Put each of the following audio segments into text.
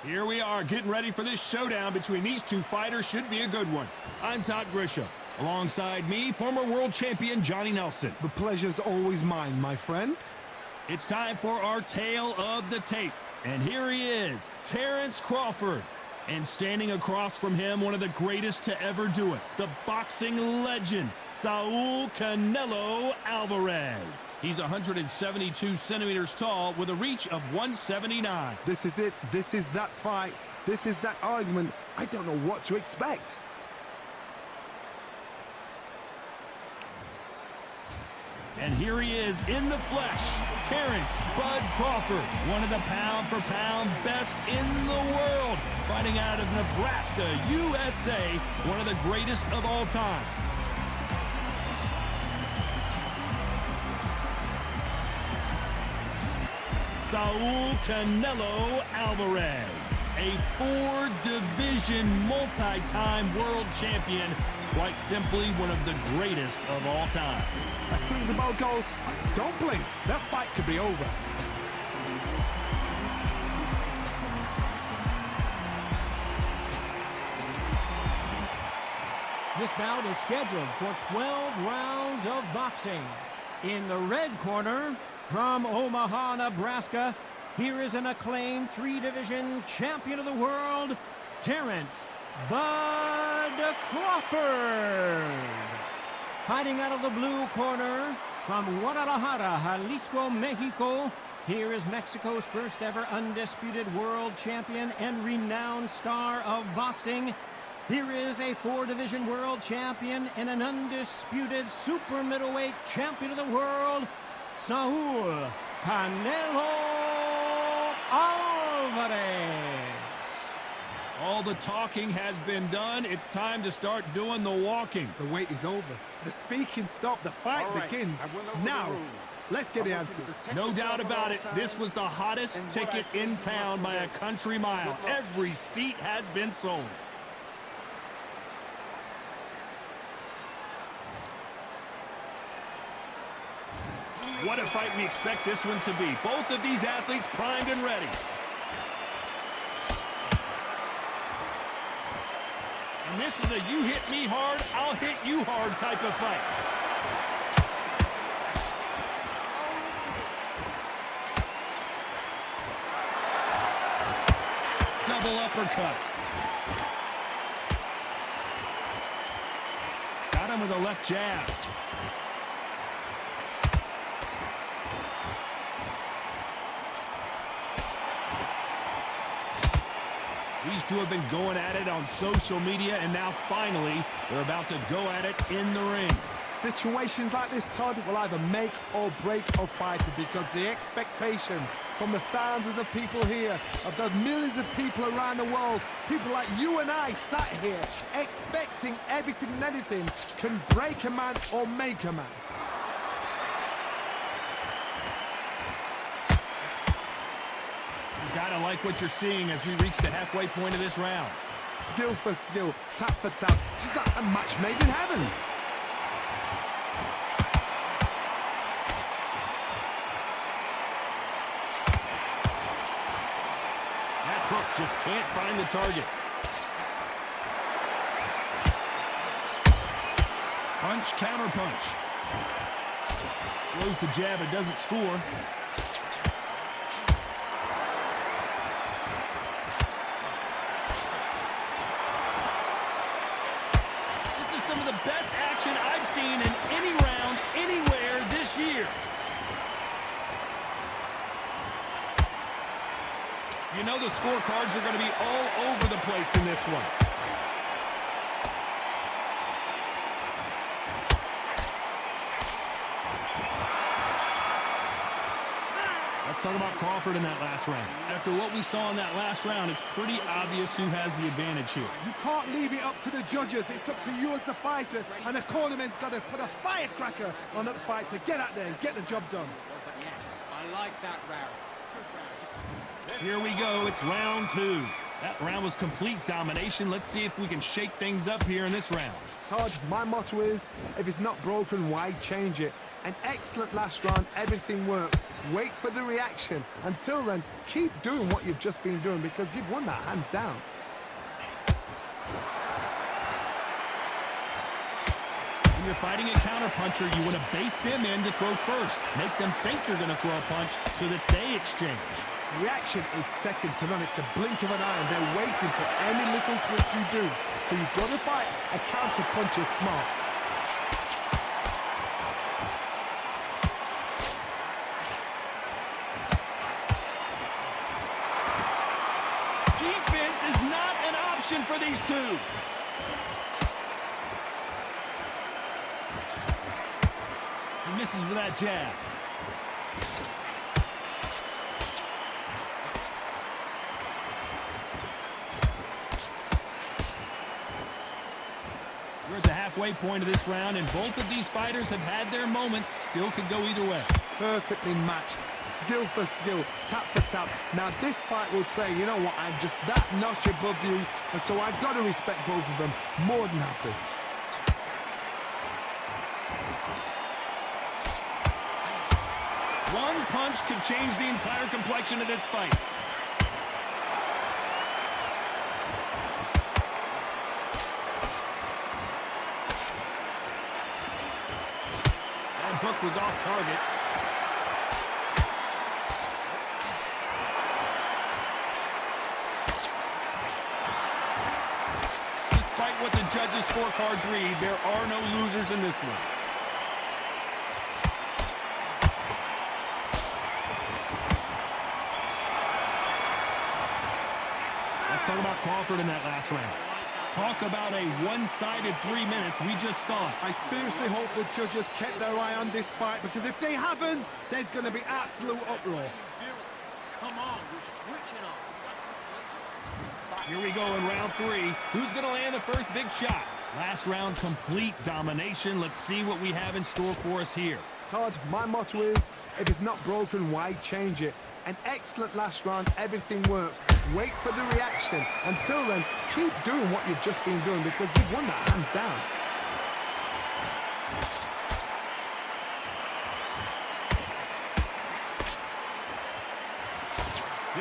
Here we are getting ready for this showdown between these two fighters. Should be a good one. I'm Todd Grisham. Alongside me, former world champion Johnny Nelson. The pleasure's always mine, my friend. It's time for our tale of the tape. And here he is, Terence Crawford. And standing across from him, one of the greatest to ever do it, the boxing legend, Saul Canelo Alvarez. He's 172 centimeters tall with a reach of 179. This is it. This is that fight. This is that argument. I don't know what to expect. And here he is in the flesh, Terence "Bud" Crawford, one of the pound-for-pound best in the world, fighting out of Nebraska, USA, one of the greatest of all time. Saul Canelo Alvarez, a four-division, multi-time world champion, quite simply one of the greatest of all time. As soon as the ball goes, don't blink. That fight could be over. This bout is scheduled for 12 rounds of boxing. In the red corner, from Omaha, Nebraska, here is an acclaimed three-division champion of the world, Terence "Bud" Crawford. Fighting out of the blue corner, from Guadalajara, Jalisco, Mexico, here is Mexico's first ever undisputed world champion and renowned star of boxing. Here is a four-division world champion and an undisputed super middleweight champion of the world, Saul Canelo Alvarez. All the talking has been done. It's time to start doing the walking. The wait is over. The speaking stopped. The fight begins. Now, let's get the answers. No doubt about it, this was the hottest ticket in town by a country mile. Every seat has been sold. What a fight we expect this one to be. Both of these athletes primed and ready. And this is a you hit me hard, I'll hit you hard type of fight. Double uppercut. Got him with a left jab. These two have been going at it on social media, and now finally, they're about to go at it in the ring. Situations like this, Todd, will either make or break a fighter because the expectation from the thousands of people here, of the millions of people around the world, people like you and I sat here expecting everything and anything, can break a man or make a man. Gotta like what you're seeing as we reach the halfway point of this round. Skill for skill, tap for tap, just like a match made in heaven. That hook just can't find the target. Punch, counter punch. Throws the jab, it doesn't score. Some of the best action I've seen in any round, anywhere this year. You know the scorecards are going to be all over the place in this one. Let's talk about Crawford in that last round. After what we saw in that last round, it's pretty obvious who has the advantage here. You can't leave it up to the judges. It's up to you as the fighter, and the cornerman's got to put a firecracker on that fight to get out there and get the job done. But yes, I like that round. Here we go. It's round two. That round was complete domination. Let's see if we can shake things up here in this round. Todd, my motto is, if it's not broken, why change it? An excellent last round, everything worked. Wait for the reaction. Until then, keep doing what you've just been doing because you've won that hands down. When you're fighting a counterpuncher, you want to bait them in to throw first. Make them think you're going to throw a punch so that they exchange. Reaction is second to none. It's the blink of an eye, and they're waiting for any little twitch you do. So you've got to fight a counter-puncher smart. Defense is not an option for these two. He misses with that jab. We're at the halfway point of this round, and both of these fighters have had their moments. Still could go either way. Perfectly matched, skill for skill, tap for tap. Now this fight will say, you know what, I'm just that notch above you, and so I've got to respect both of them. More than happy. One punch could change the entire complexion of this fight. That hook was off target. Despite what the judges' scorecards read, there are no losers in this one. Talk about Crawford in that last round. Talk about a one-sided 3 minutes. We just saw it. I seriously hope the judges kept their eye on this fight, because if they haven't, there's going to be absolute uproar. Come on, we're switching up. Here we go in round 3. Who's going to land the first big shot? Last round, complete domination. Let's see what we have in store for us here. Todd, my motto is, if it's not broken, why change it? An excellent last round, everything works. Wait for the reaction. Until then, keep doing what you've just been doing because you've won that hands down.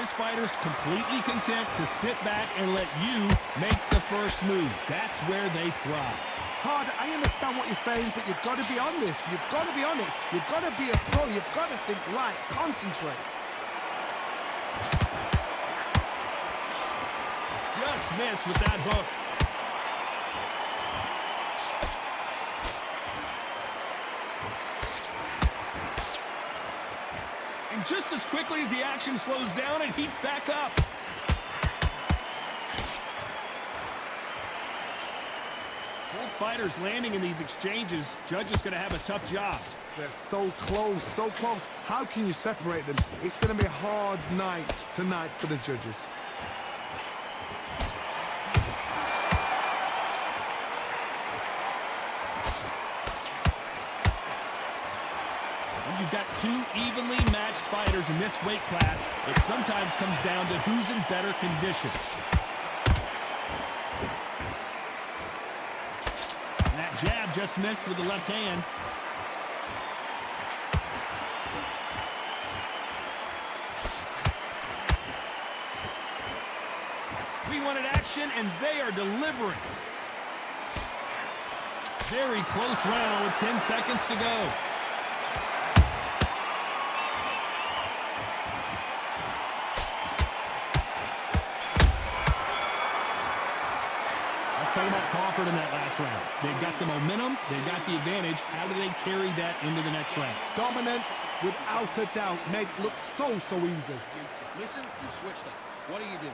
This fighter's completely content to sit back and let you make the first move. That's where they thrive. Todd, I understand what you're saying, but you've got to be on this. You've got to be on it. You've got to be a pro. You've got to think right. Concentrate. Just missed with that hook. And just as quickly as the action slows down, it heats back up. Both fighters landing in these exchanges. Judge is going to have a tough job. They're so close, so close. How can you separate them? It's going to be a hard night tonight for the judges. When you've got two evenly matched fighters in this weight class, it sometimes comes down to who's in better condition. And that jab just missed with the left hand. We wanted action, and they are delivering. Very close round with 10 seconds to go. Talk about Crawford in that last round. They've got the momentum. They've got the advantage. How do they carry that into the next round? Dominance, without a doubt, made it look so easy. Listen, you switched up. What do you do?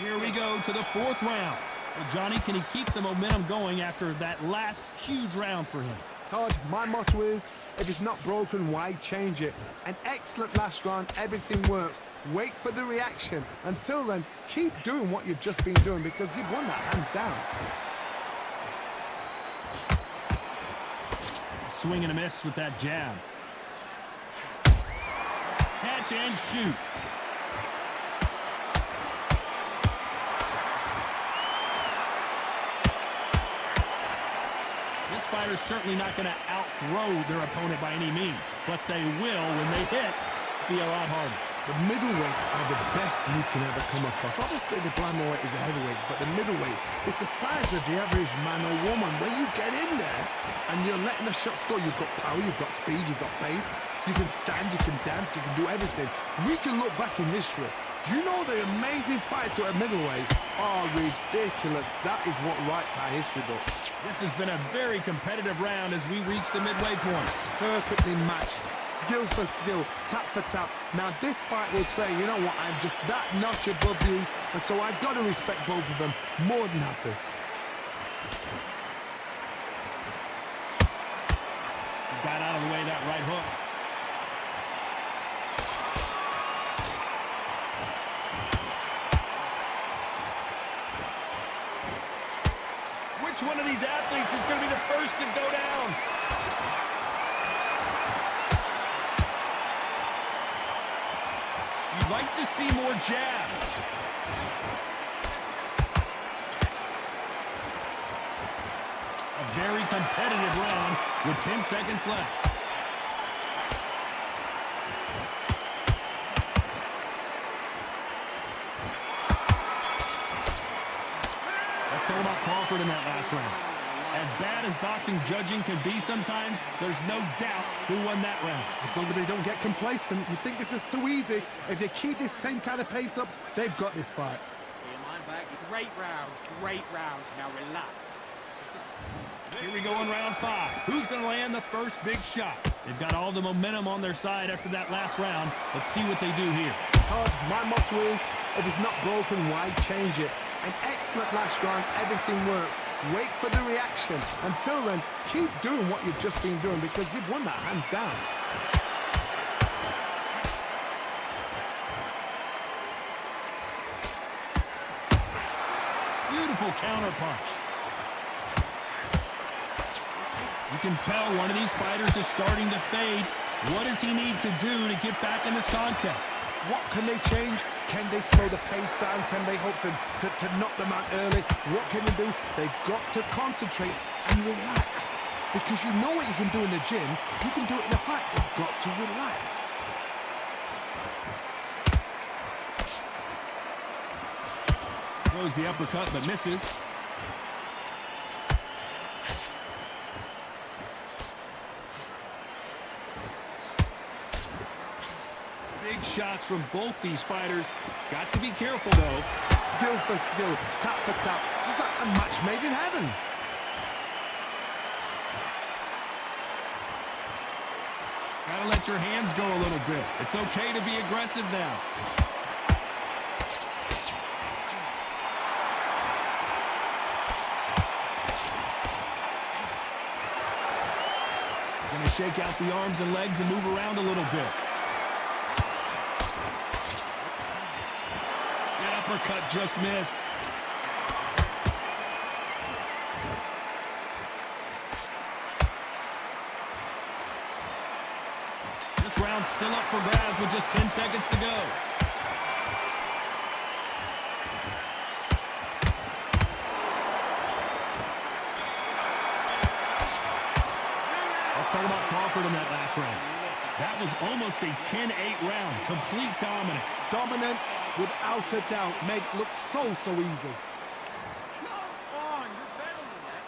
Here we go to the fourth round. Well, Johnny, can he keep the momentum going after that last huge round for him? Todd, my motto is, if it's not broken, why change it? An excellent last round, everything works. Wait for the reaction. Until then, keep doing what you've just been doing because you've won that hands down. Swing and a miss with that jab. Catch and shoot. fighter's certainly not going to out-throw their opponent by any means, but they will, when they hit, be a lot harder. The middleweights are the best you can ever come across. Obviously, the glamour weight is the heavyweight, but the middleweight, it's the size of the average man or woman. When you get in there and you're letting the shots go, you've got power, you've got speed, you've got pace, you can stand, you can dance, you can do everything. We can look back in history. You know the amazing fights at middleweight are ridiculous. That is what writes our history books. This has been a very competitive round as we reach the midway point. Perfectly matched, skill for skill, tap for tap. Now this fight will say, you know what, I'm just that notch above you, and so I've got to respect both of them. More than happy. Got out of the way that right hook. Which one of these athletes is going to be the first to go down? You'd like to see more jabs. A very competitive round with 10 seconds left. Let's talk about Crawford in that last round. As bad as boxing judging can be sometimes, there's no doubt who won that round. As long as they don't get complacent, you think this is too easy. If they keep this same kind of pace up, they've got this fight. Great round. Now relax. Here we go in round 5. Who's going to land the first big shot? They've got all the momentum on their side after that last round. Let's see what they do here. My motto is, if it's not broken, why change it? An excellent last round, everything works. Wait for the reaction. Until then, keep doing what you've just been doing because you've won that hands down. Beautiful counter punch. You can tell one of these fighters is starting to fade. What does he need to do to get back in this contest? What can they change? Can they slow the pace down? Can they hope to knock them out early? What can they do? They've got to concentrate and relax. Because you know what you can do in the gym, you can do it in a fight. You've got to relax. Throws the uppercut but misses. Big shots from both these fighters. Got to be careful, though. Skill for skill, tap for tap. Just like a match made in heaven. Gotta let your hands go a little bit. It's okay to be aggressive now. Gonna shake out the arms and legs and move around a little bit. Uppercut just missed. This round's still up for grabs with just 10 seconds to go. Let's talk about Crawford in that last round. That was almost a 10-8 round. Complete dominance. Dominance, without a doubt, make look so easy. Come on, you're better than that.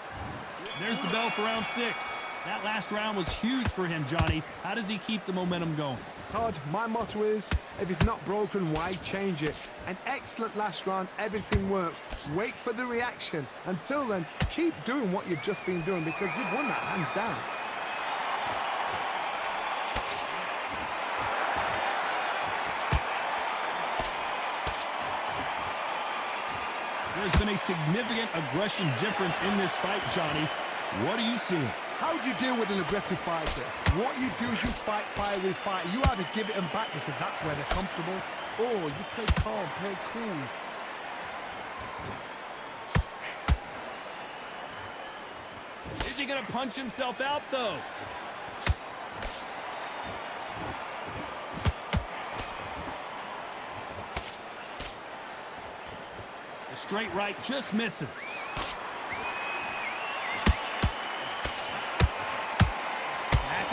There's the bell for round 6. That last round was huge for him, Johnny. How does he keep the momentum going? Todd, my motto is, if it's not broken, why change it? An excellent last round, everything works. Wait for the reaction. Until then, keep doing what you've just been doing because you've won that hands down. There's been a significant aggression difference in this fight, Johnny. What are you seeing? How do you deal with an aggressive fighter? What you do is you fight fire with fire. You either give it them back because that's where they're comfortable, or you play calm, play cool. Is he going to punch himself out, though? The straight right just misses.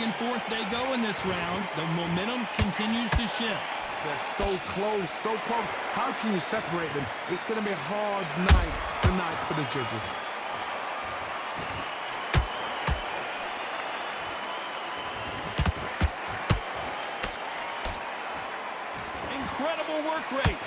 Back and forth they go in this round. The momentum continues to shift. They're so close, so close. How can you separate them? It's going to be a hard night tonight for the judges. Incredible work rate.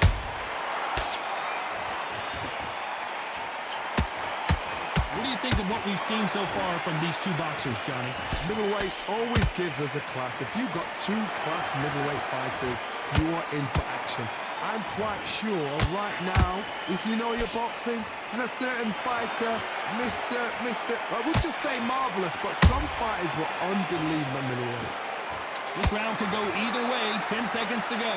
What do you think of what we've seen so far from these two boxers, Johnny? Middleweight always gives us a class. If you've got two class middleweight fighters, you are in for action. I'm quite sure right now, if you know your boxing, there's a certain fighter, I would just say marvelous, but some fighters were unbelievable middleweight. This round could go either way. 10 seconds to go.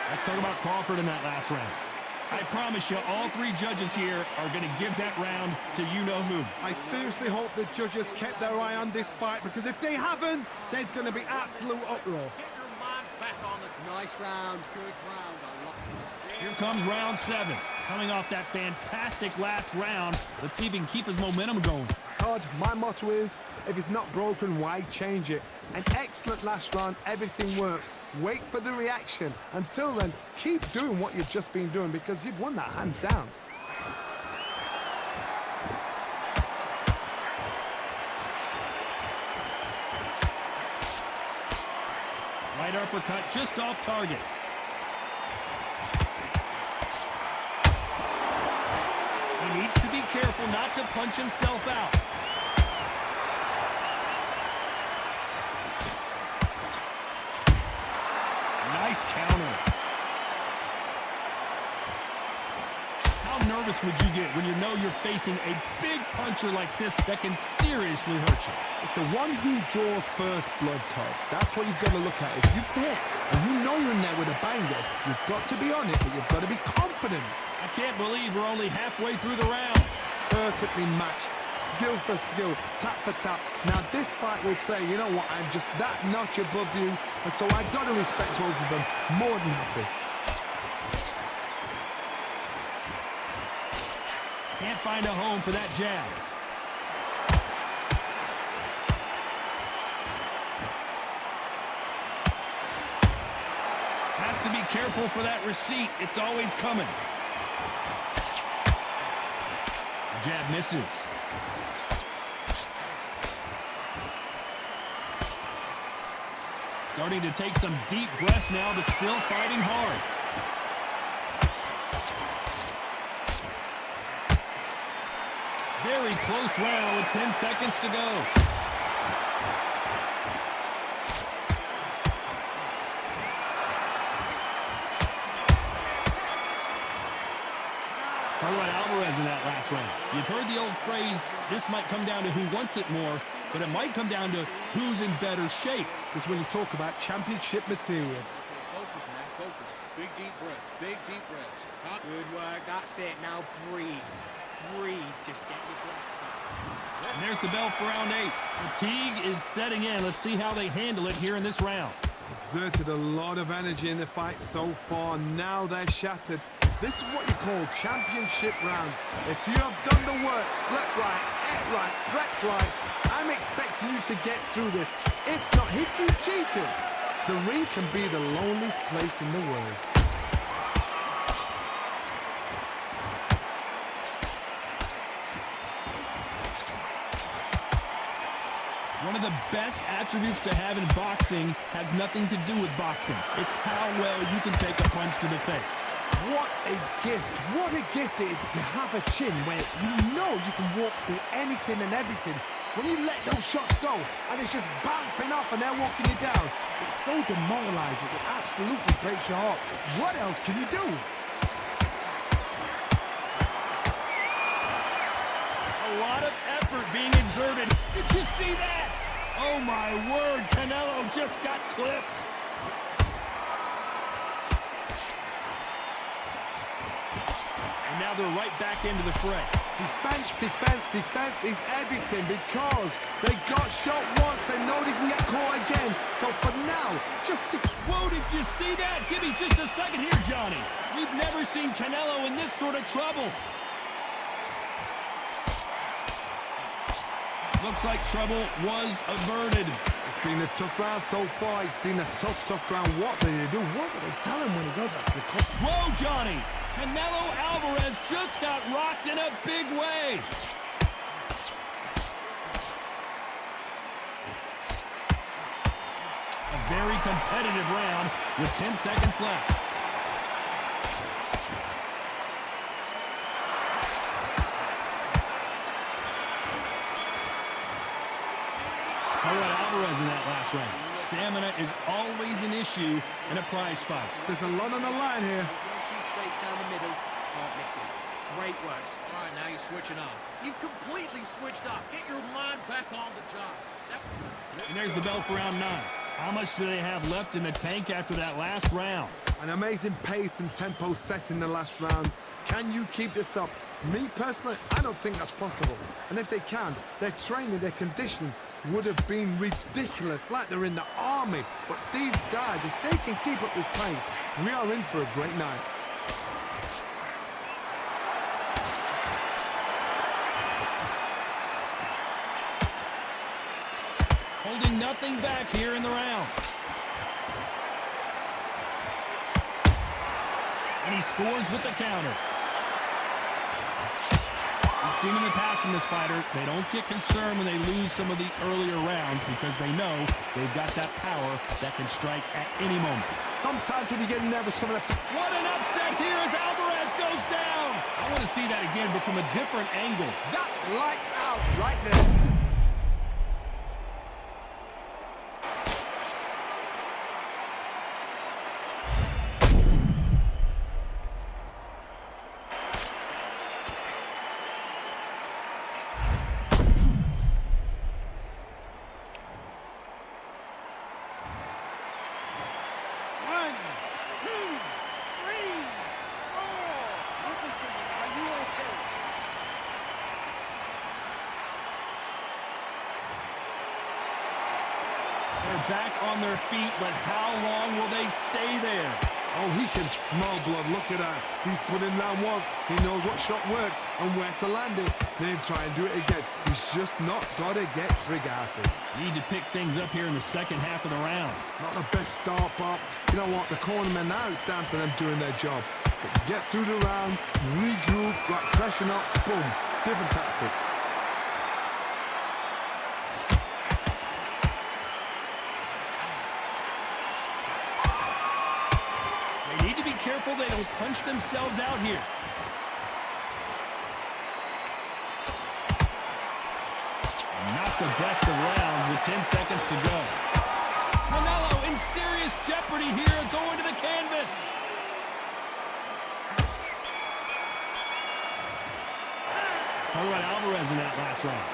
Let's talk about Crawford in that last round. I promise you, all three judges here are going to give that round to you-know-who. I seriously hope the judges kept their eye on this fight, because if they haven't, there's going to be absolute uproar. Get your mind back on it. Nice round. Good round. I love it. Here comes round 7. Coming off that fantastic last round, let's see if he can keep his momentum going. Todd, my motto is, if it's not broken, why change it? An excellent last round, everything works. Wait for the reaction. Until then, keep doing what you've just been doing, because you've won that hands down. Right uppercut just off target. He needs to be careful not to punch himself out. Nice counter. How nervous would you get when you know you're facing a big puncher like this that can seriously hurt you? It's the one who draws first blood, Todd. That's what you've got to look at. If you hit and you know you're in there with a banger, you've got to be on it, but you've got to be confident. I can't believe we're only halfway through the round. Perfectly matched, skill for skill, tap for tap. Now this fight will say, you know what, I'm just that notch above you, and so I've got to respect both of them more than happy. Can't find a home for that jab. Has to be careful for that receipt. It's always coming. Jab misses. Starting to take some deep breaths now, but still fighting hard. Very close round with 10 seconds to go. Talk about Alvarez in that last round. You've heard the old phrase, this might come down to who wants it more, but it might come down to who's in better shape. This is when you talk about championship material. Focus, man. Focus. Big deep breaths. Big deep breaths. Good work. That's it. Now breathe. Breathe. Just get your breath back. And there's the bell for round 8. Fatigue is setting in. Let's see how they handle it here in this round. Exerted a lot of energy in the fight so far. Now they're shattered. This is what you call championship rounds. If you have done the work, slept right, ate right, prepped right, I'm expecting you to get through this. If not, if you cheated, the ring can be the loneliest place in the world. One of the best attributes to have in boxing has nothing to do with boxing. It's how well you can take a punch to the face. What a gift. What a gift it is to have a chin where you know you can walk through anything and everything. When you let those shots go and it's just bouncing off and they're walking you down, it's so demoralizing. It absolutely breaks your heart. What else can you do? A lot of effort being exerted. Did you see that? Oh my word, Canelo just got clipped. And now they're right back into the fray. Defense, defense, defense is everything because they got shot once. They know they can get caught again. So for now, just... Whoa, did you see that? Give me just a second here, Johnny. We've never seen Canelo in this sort of trouble. Looks like trouble was averted. It's been a tough round so far. It's been a tough round. What do they do? What do they tell him when he goes back to the cup? Whoa, Johnny. Canelo Alvarez just got rocked in a big way. A very competitive round with 10 seconds left. All right, Alvarez in that last round. Stamina is always an issue in a prize fight. There's a lot on the line here. Straight down the middle, can't miss it. Great works. All right, now you're switching off. You've completely switched off. Get your mind back on the job. And there's the bell for round 9. How much do they have left in the tank after that last round? An amazing pace and tempo set in the last round. Can you keep this up? Me personally, I don't think that's possible. And if they can, their training, their conditioning would have been ridiculous, like they're in the army. But these guys, if they can keep up this pace, we are in for a great night. Holding nothing back here in the round. And he scores with the counter. We've seen in the past from this fighter, they don't get concerned when they lose some of the earlier rounds because they know they've got that power that can strike at any moment. Sometimes when you get nervous, some of that... What an upset here as Alvarez goes down! I want to see that again, but from a different angle. That's lights out right there. Back on their feet, but how long will they stay there? Oh, he can smell blood. Look at that. He's put in round once. He knows what shot works and where to land it. Then try and do it again. He's just not got to get trigger happy. Need to pick things up here in the second half of the round. Not the best start, but you know what? The cornermen now, it's down to them doing their job. But get through the round, regroup, like freshen up, boom. Different tactics. Careful they don't punch themselves out here. Not the best of rounds with 10 seconds to go. Canelo in serious jeopardy here, going to the canvas. All right, Alvarez in that last round.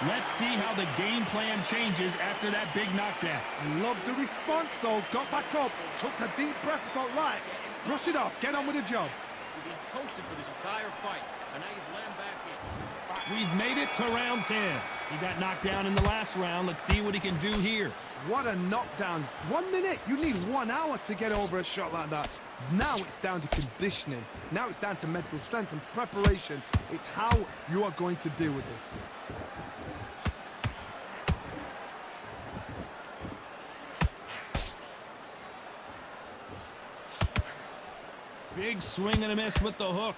Let's see how the game plan changes after that big knockdown. Love the response, though. Got back up, took a deep breath, thought, right, brush it off, get on with the job. You've been coasting for this entire fight, and now you've landed back in. We've made it to round 10. He got knocked down in the last round. Let's see what he can do here. What a knockdown. 1 minute. You need 1 hour to get over a shot like that. Now it's down to conditioning. Now it's down to mental strength and preparation. It's how you are going to deal with this. Big swing and a miss with the hook.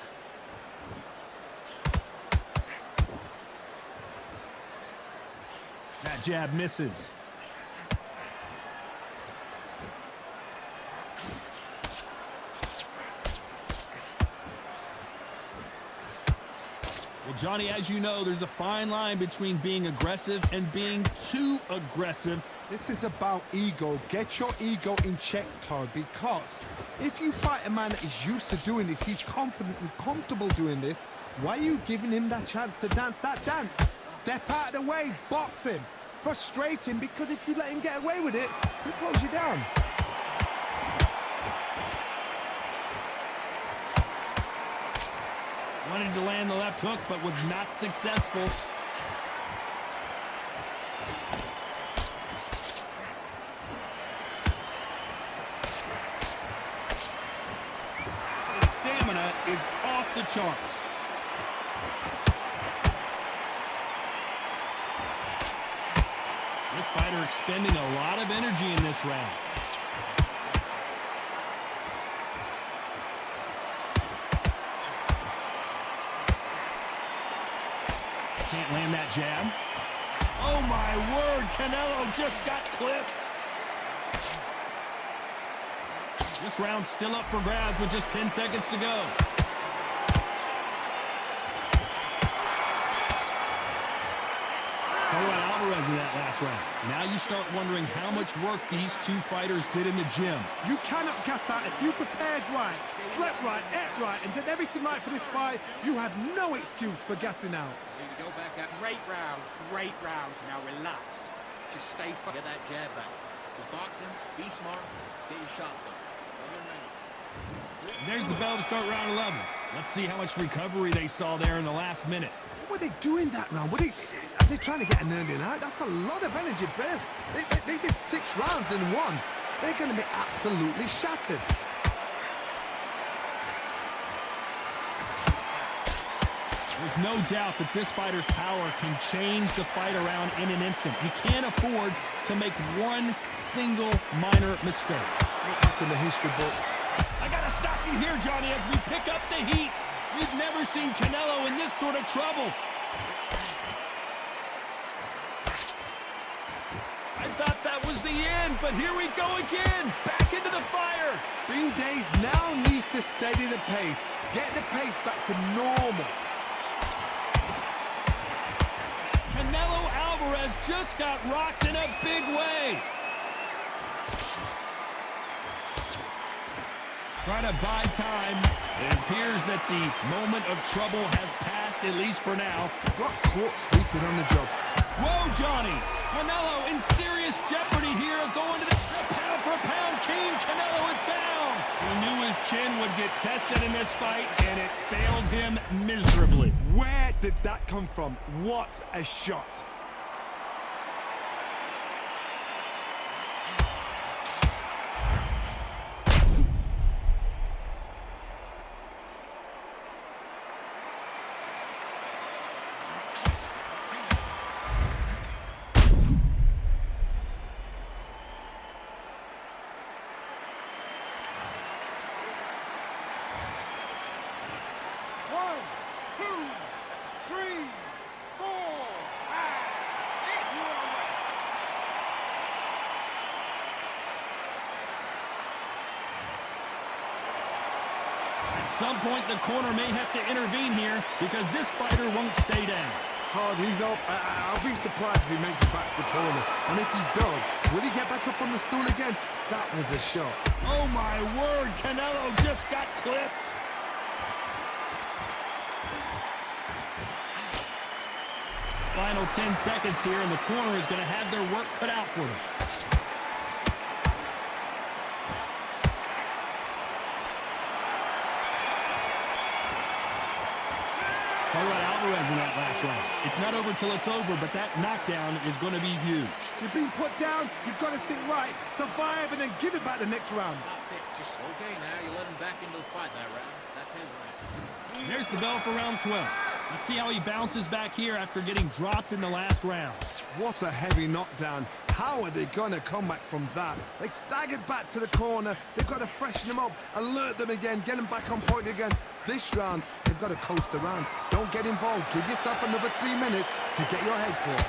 That jab misses. Well, Johnny, as you know, there's a fine line between being aggressive and being too aggressive. This is about ego. Get your ego in check, Todd, because if you fight a man that is used to doing this, he's confident and comfortable doing this, why are you giving him that chance to dance that dance? Step out of the way, box him, frustrate him, because if you let him get away with it, he'll close you down. Wanted to land the left hook, but was not successful. His stamina is off the charts. This fighter expending a lot of energy in this round. Can't land that jab. Oh my word, Canelo just got clipped. This round's still up for grabs with just 10 seconds to go. Talk about Alvarez in that last round. Now you start wondering how much work these two fighters did in the gym. You cannot gas out. If you prepared right, slept right, ate right, and did everything right for this fight, you have no excuse for gassing out. Here we go back at great round, great round. Now relax. Just stay focused. Get that jab back. Just boxing, be smart, get your shots up. There's the bell to start round 11. Let's see how much recovery they saw there in the last minute. What were they doing that round? Are they trying to get an earning out? That's a lot of energy burst. They did 6 rounds in one. They're going to be absolutely shattered. There's no doubt that this fighter's power can change the fight around in an instant. You can't afford to make one single minor mistake. Look in the history books. I gotta stop you here, Johnny, as we pick up the heat. We've never seen Canelo in this sort of trouble. I thought that was the end, but here we go again. Back into the fire. Bean Days now needs to steady the pace. Get the pace back to normal. Canelo Alvarez just got rocked in a big way. Trying to buy time. It appears that the moment of trouble has passed, at least for now. Got caught sleeping on the job. Whoa, Johnny. Canelo in serious jeopardy here, going to the pound-for-pound king. Canelo is down. He knew his chin would get tested in this fight, and it failed him miserably. Where did that come from? What a shot. At some point, the corner may have to intervene here because this fighter won't stay down. Hard, he's up. I'll be surprised if he makes it back to the corner. And if he does, will he get back up on the stool again? That was a shot. Oh, my word. Canelo just got clipped. Final 10 seconds here, and the corner is going to have their work cut out for them. Talk about Alvarez in that last round. It's not over till it's over, but that knockdown is going to be huge. You've been put down, you've got to think right, survive, and then give it back the next round. That's it. Just okay now. You let him back into the fight that round. That's his round. There's the bell for round 12. Let's see how he bounces back here after getting dropped in the last round. What a heavy knockdown. How are they going to come back from that? They staggered back to the corner. They've got to freshen them up, alert them again, get them back on point again. This round, they've got to coast around. Don't get involved. Give yourself another 3 minutes to get your head clear.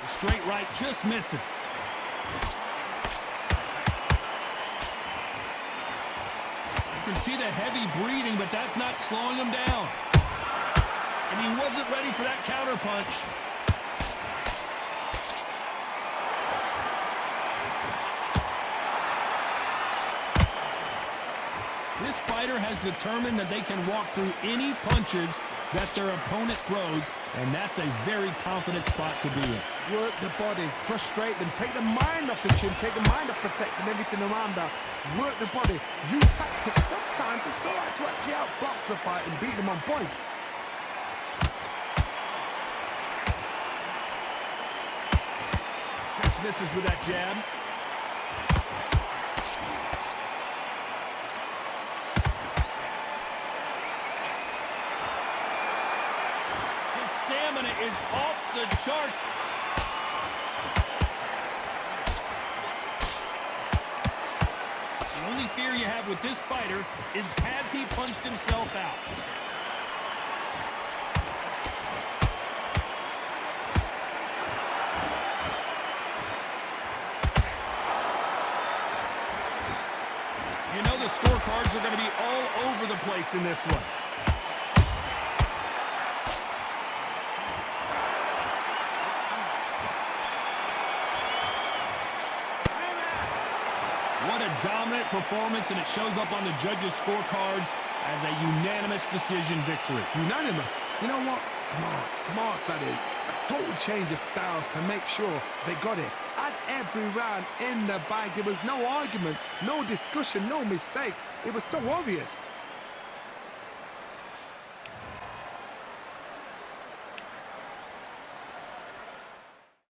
The straight right just misses. You can see the heavy breathing, but that's not slowing him down. And he wasn't ready for that counter punch. This fighter has determined that they can walk through any punches that their opponent throws, and that's a very confident spot to be in. Work the body, frustrate them, take the mind off the chin, take the mind off protecting everything around that. Work the body, use tactics. Sometimes it's all right to actually outbox a fight and beat them on points. Just misses with that jab. His stamina is off the charts. The only fear you have with this fighter is, has he punched himself out? You know the scorecards are going to be all over the place in this one. What a dominant performance, and it shows up on the judges' scorecards as a unanimous decision victory. Unanimous. You know what? Smart that is. A total change of styles to make sure they got it. At every round in the bag, there was no argument, no discussion, no mistake. It was so obvious.